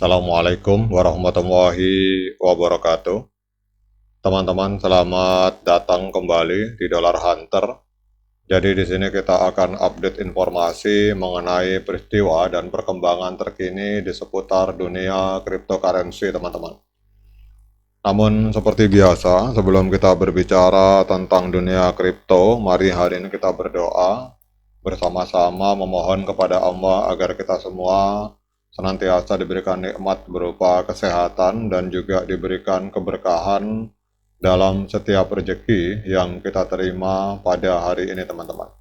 Assalamualaikum warahmatullahi wabarakatuh. Teman-teman, selamat datang kembali di Dollar Hunter. Jadi di sini kita akan update informasi mengenai peristiwa dan perkembangan terkini di seputar dunia cryptocurrency, teman-teman. Namun seperti biasa, sebelum kita berbicara tentang dunia kripto, mari hari ini kita berdoa bersama-sama memohon kepada Allah agar kita semua senantiasa diberikan nikmat berupa kesehatan dan juga diberikan keberkahan dalam setiap rezeki yang kita terima pada hari ini, teman-teman.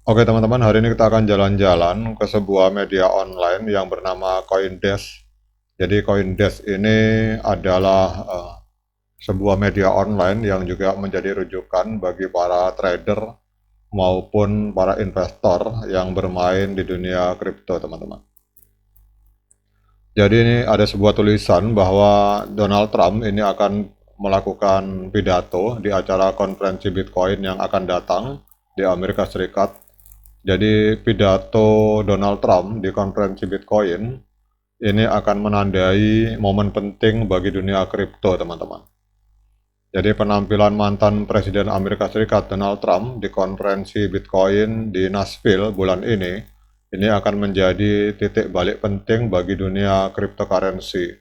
Oke teman-teman, hari ini kita akan jalan-jalan ke sebuah media online yang bernama CoinDesk. Jadi CoinDesk ini adalah sebuah media online yang juga menjadi rujukan bagi para trader maupun para investor yang bermain di dunia kripto, teman-teman. Jadi ini ada sebuah tulisan bahwa Donald Trump ini akan melakukan pidato di acara konferensi Bitcoin yang akan datang di Amerika Serikat. Jadi pidato Donald Trump di konferensi Bitcoin ini akan menandai momen penting bagi dunia kripto, teman-teman. Jadi penampilan mantan Presiden Amerika Serikat Donald Trump di konferensi Bitcoin di Nashville bulan ini akan menjadi titik balik penting bagi dunia cryptocurrency.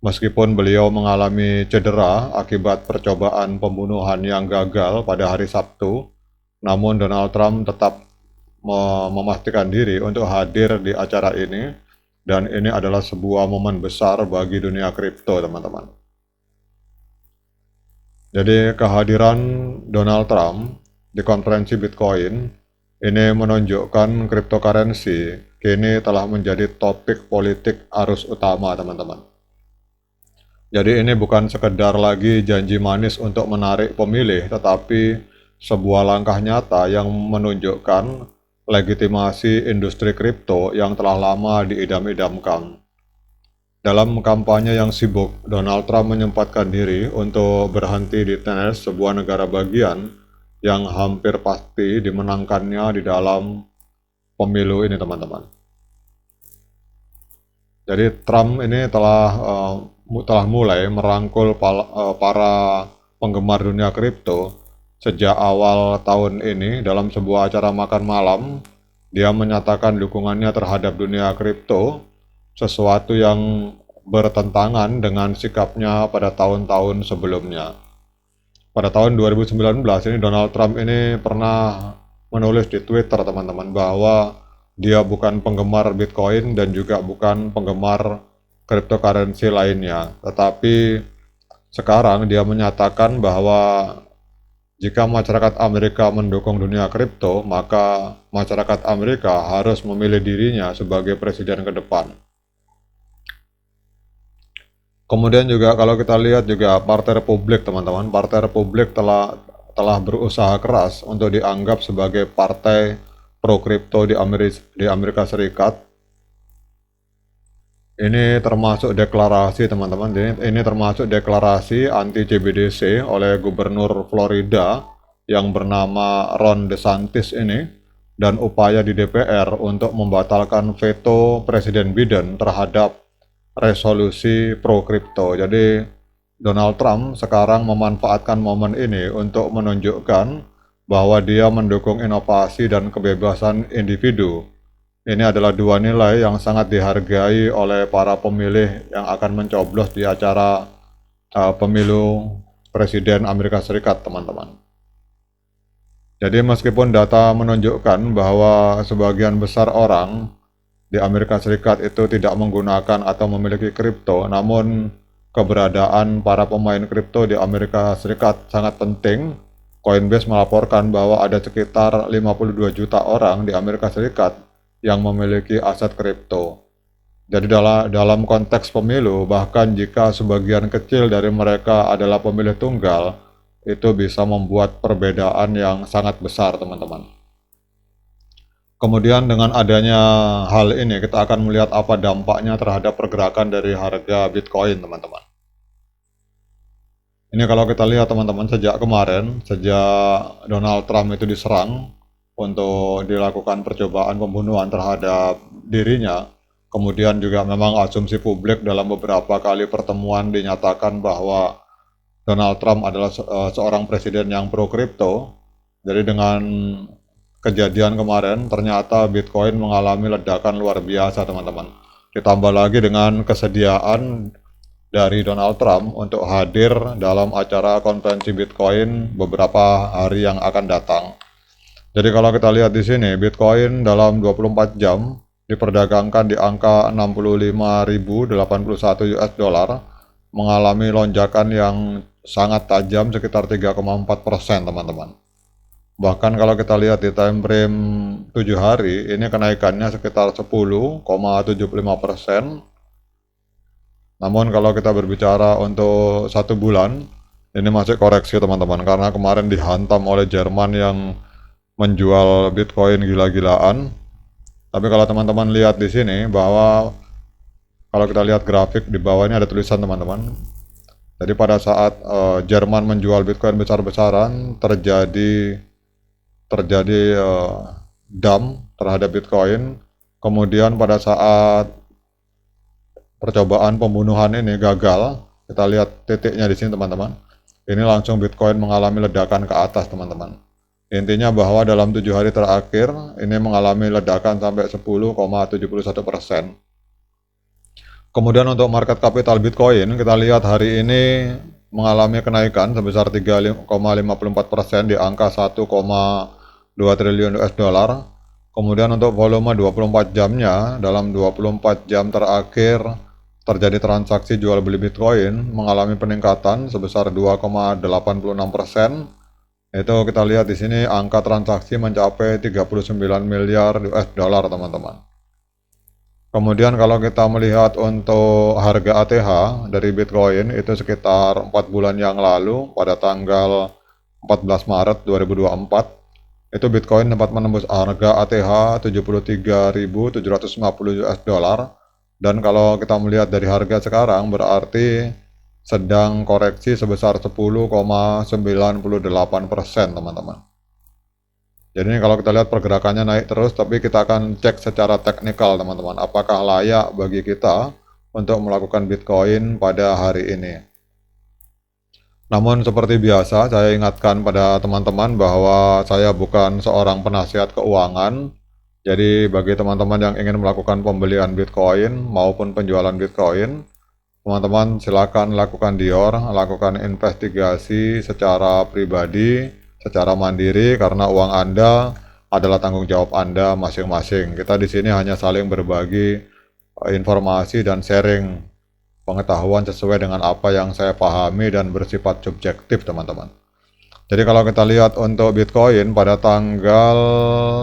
Meskipun beliau mengalami cedera akibat percobaan pembunuhan yang gagal pada hari Sabtu, namun Donald Trump tetap memastikan diri untuk hadir di acara ini, dan ini adalah sebuah momen besar bagi dunia kripto, teman-teman. Jadi kehadiran Donald Trump di konferensi Bitcoin ini menunjukkan cryptocurrency kini telah menjadi topik politik arus utama, teman-teman. Jadi ini bukan sekedar lagi janji manis untuk menarik pemilih, tetapi sebuah langkah nyata yang menunjukkan legitimasi industri kripto yang telah lama diidam-idamkan. Dalam kampanye yang sibuk, Donald Trump menyempatkan diri untuk berhenti di Tennessee, sebuah negara bagian yang hampir pasti dimenangkannya di dalam pemilu ini, teman-teman. Jadi Trump ini telah mulai merangkul para penggemar dunia kripto sejak awal tahun ini. Dalam sebuah acara makan malam, dia menyatakan dukungannya terhadap dunia kripto, sesuatu yang bertentangan dengan sikapnya pada tahun-tahun sebelumnya. Pada tahun 2019 ini Donald Trump ini pernah menulis di Twitter, teman-teman, bahwa dia bukan penggemar Bitcoin dan juga bukan penggemar cryptocurrency lainnya. Tetapi sekarang dia menyatakan bahwa jika masyarakat Amerika mendukung dunia kripto, maka masyarakat Amerika harus memilih dirinya sebagai presiden ke depan. Kemudian juga kalau kita lihat juga Partai Republik, teman-teman, Partai Republik telah berusaha keras untuk dianggap sebagai partai pro kripto di Amerika Serikat. Ini termasuk deklarasi, teman-teman. Ini termasuk deklarasi anti CBDC oleh Gubernur Florida yang bernama Ron DeSantis ini, dan upaya di DPR untuk membatalkan veto Presiden Biden terhadap resolusi pro kripto. Jadi Donald Trump sekarang memanfaatkan momen ini untuk menunjukkan bahwa dia mendukung inovasi dan kebebasan individu. Ini adalah dua nilai yang sangat dihargai oleh para pemilih yang akan mencoblos di acara pemilu Presiden Amerika Serikat, teman-teman. Jadi meskipun data menunjukkan bahwa sebagian besar orang di Amerika Serikat itu tidak menggunakan atau memiliki kripto, namun keberadaan para pemain kripto di Amerika Serikat sangat penting. Coinbase melaporkan bahwa ada sekitar 52 juta orang di Amerika Serikat yang memiliki aset kripto. Jadi dalam konteks pemilu, bahkan jika sebagian kecil dari mereka adalah pemilih tunggal, itu bisa membuat perbedaan yang sangat besar, teman-teman. Kemudian dengan adanya hal ini, kita akan melihat apa dampaknya terhadap pergerakan dari harga Bitcoin, teman-teman. Ini kalau kita lihat, teman-teman, sejak Donald Trump itu diserang untuk dilakukan percobaan pembunuhan terhadap dirinya, Kemudian juga memang asumsi publik dalam beberapa kali pertemuan dinyatakan bahwa Donald Trump adalah seorang presiden yang pro kripto. Jadi dengan kejadian kemarin ternyata Bitcoin mengalami ledakan luar biasa, teman-teman. Ditambah lagi dengan kesediaan dari Donald Trump untuk hadir dalam acara konferensi Bitcoin beberapa hari yang akan datang. Jadi kalau kita lihat di sini, Bitcoin dalam 24 jam diperdagangkan di angka 65.081 US dollar, mengalami lonjakan yang sangat tajam sekitar 3,4%, teman-teman. Bahkan kalau kita lihat di time frame 7 hari, ini kenaikannya sekitar 10,75%. Namun kalau kita berbicara untuk 1 bulan, ini masih koreksi, teman-teman, karena kemarin dihantam oleh Jerman yang menjual Bitcoin gila-gilaan. Tapi kalau teman-teman lihat di sini bahwa kalau kita lihat grafik di bawah ini ada tulisan, teman-teman. Jadi pada saat Jerman menjual Bitcoin besar-besaran, terjadi dump terhadap Bitcoin. Kemudian pada saat percobaan pembunuhan ini gagal, kita lihat titiknya di sini, teman-teman. Ini langsung Bitcoin mengalami ledakan ke atas, teman-teman. Intinya bahwa dalam 7 hari terakhir ini mengalami ledakan sampai 10,71%. Kemudian untuk market capital Bitcoin, kita lihat hari ini mengalami kenaikan sebesar 3,54% di angka 1,2 triliun US dollar. Kemudian untuk volume 24 jamnya, dalam 24 jam terakhir terjadi transaksi jual beli Bitcoin mengalami peningkatan sebesar 2,86%. Itu kita lihat di sini angka transaksi mencapai 39 miliar US dollar, teman-teman. Kemudian kalau kita melihat untuk harga ATH dari Bitcoin itu sekitar 4 bulan yang lalu pada tanggal 14 Maret 2024 itu Bitcoin sempat menembus harga ATH 73.750 US dollar, dan kalau kita melihat dari harga sekarang berarti sedang koreksi sebesar 10,98%, teman-teman. Jadi ini kalau kita lihat pergerakannya naik terus, tapi kita akan cek secara teknikal, teman-teman, apakah layak bagi kita untuk melakukan Bitcoin pada hari ini. Namun seperti biasa, saya ingatkan pada teman-teman bahwa saya bukan seorang penasihat keuangan. Jadi bagi teman-teman yang ingin melakukan pembelian Bitcoin maupun penjualan Bitcoin, teman-teman silakan lakukan dior, lakukan investigasi secara pribadi, secara mandiri, karena uang Anda adalah tanggung jawab Anda masing-masing. Kita di sini hanya saling berbagi informasi dan sharing pengetahuan sesuai dengan apa yang saya pahami dan bersifat subjektif, teman-teman. Jadi kalau kita lihat untuk Bitcoin pada tanggal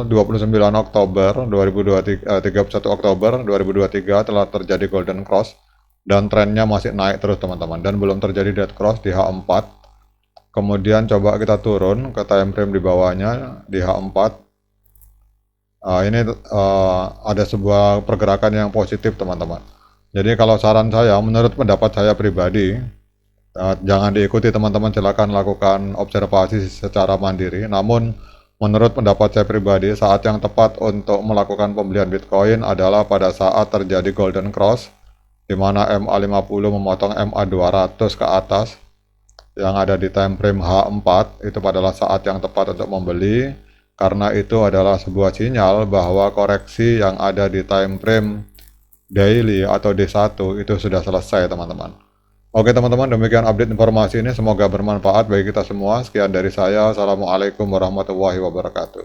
29 Oktober 2023, 31 Oktober 2023 telah terjadi golden cross dan trennya masih naik terus, teman-teman, dan belum terjadi dead cross di H4. Kemudian coba kita turun ke time frame di bawahnya di H4. Ini ada sebuah pergerakan yang positif, teman-teman. Jadi kalau saran saya, menurut pendapat saya pribadi, jangan diikuti, teman-teman, silakan lakukan observasi secara mandiri. Namun menurut pendapat saya pribadi, saat yang tepat untuk melakukan pembelian Bitcoin adalah pada saat terjadi golden cross, di mana MA50 memotong MA200 ke atas yang ada di time frame H4. Itu adalah saat yang tepat untuk membeli, karena itu adalah sebuah sinyal bahwa koreksi yang ada di time frame daily atau D1 itu sudah selesai, teman-teman. Oke, teman-teman, demikian update informasi ini, semoga bermanfaat bagi kita semua. Sekian dari saya, assalamualaikum warahmatullahi wabarakatuh.